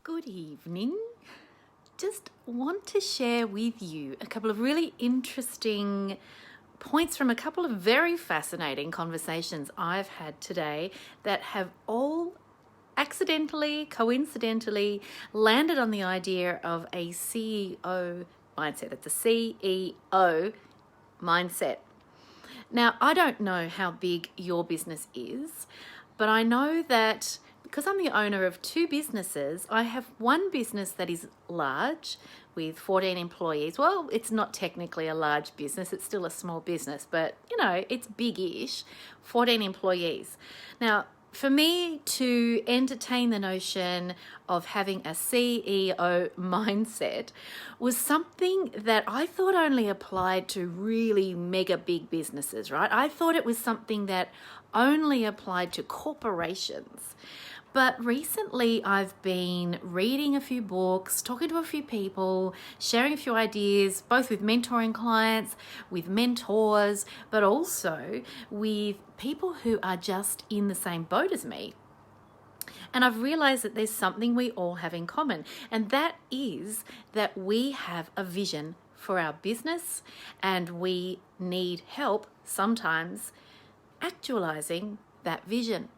Good evening. Just want to share with you a couple of really interesting points from a couple of very fascinating conversations I've had today that have all accidentally, coincidentally landed on the idea of a CEO mindset. It's a CEO mindset. Now, I don't know how big your business is, but I know that because I'm the owner of two businesses, I have one business that is large with 14 employees. Well, it's not technically a large business, it's still a small business, but it's big-ish, 14 employees. Now, for me to entertain the notion of having a CEO mindset was something that I thought only applied to really mega big businesses, right? I thought it was something that only applied to corporations. But recently I've been reading a few books, talking to a few people, sharing a few ideas, both with mentoring clients, with mentors, but also with people who are just in the same boat as me. And I've realized that there's something we all have in common, and that is that we have a vision for our business and we need help sometimes actualizing that vision.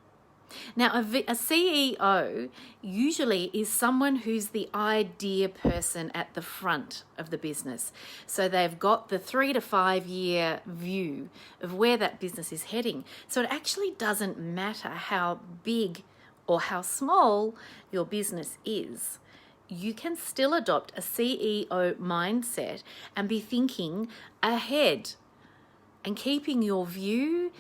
Now, a CEO usually is someone who's the idea person at the front of the business. So they've got the 3 to 5 year view of where that business is heading. So it actually doesn't matter how big or how small your business is. You can still adopt a CEO mindset and be thinking ahead and keeping your view,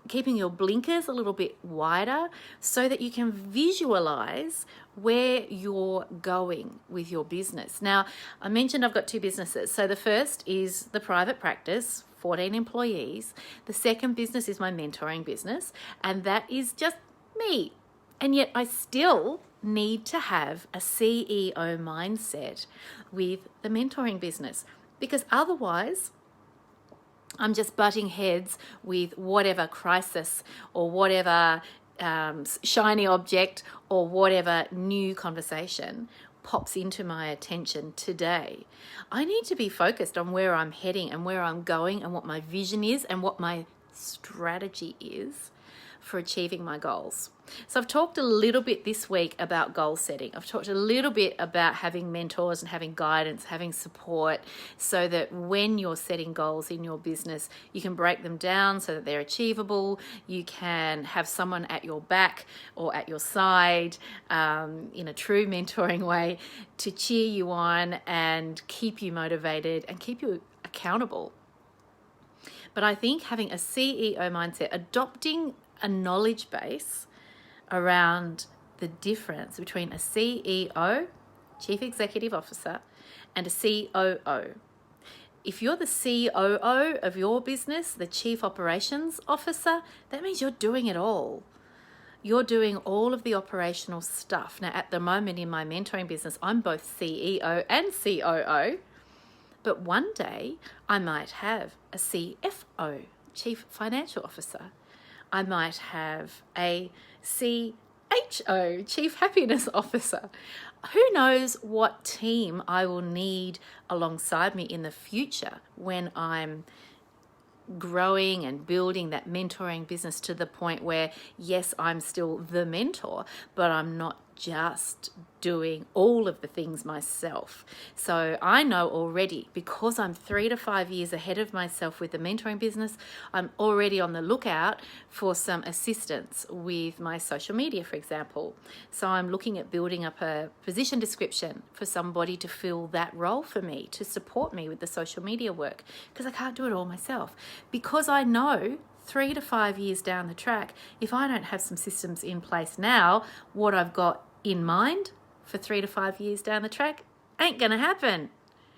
keeping your blinkers a little bit wider so that you can visualize where you're going with your business. Now, I mentioned I've got two businesses. So the first is the private practice, 14 employees. The second business is my mentoring business, and that is just me. And yet I still need to have a CEO mindset with the mentoring business, because otherwise I'm just butting heads with whatever crisis or whatever shiny object or whatever new conversation pops into my attention today. I need to be focused on where I'm heading and where I'm going and what my vision is and what my strategy is for achieving my goals. So I've talked a little bit this week about goal setting. I've talked a little bit about having mentors and having guidance, having support, so that when you're setting goals in your business, you can break them down so that they're achievable. You can have someone at your back or at your side in a true mentoring way to cheer you on and keep you motivated and keep you accountable. But I think having a CEO mindset, adopting a knowledge base around the difference between a CEO, Chief Executive Officer, and a COO. If you're the COO of your business, the Chief Operations Officer, that means you're doing it all. You're doing all of the operational stuff. Now, at the moment in my mentoring business, I'm both CEO and COO, but one day I might have a CFO, Chief Financial Officer. I might have a CHO, Chief Happiness Officer. Who knows what team I will need alongside me in the future when I'm growing and building that mentoring business to the point where, yes, I'm still the mentor, but I'm not just doing all of the things myself. So I know already, because I'm 3 to 5 years ahead of myself with the mentoring business, I'm already on the lookout for some assistance with my social media, for example. So I'm looking at building up a position description for somebody to fill that role for me, to support me with the social media work, because I can't do it all myself. Because I know 3 to 5 years down the track, if I don't have some systems in place now, what I've got in mind for 3 to 5 years down the track ain't gonna happen.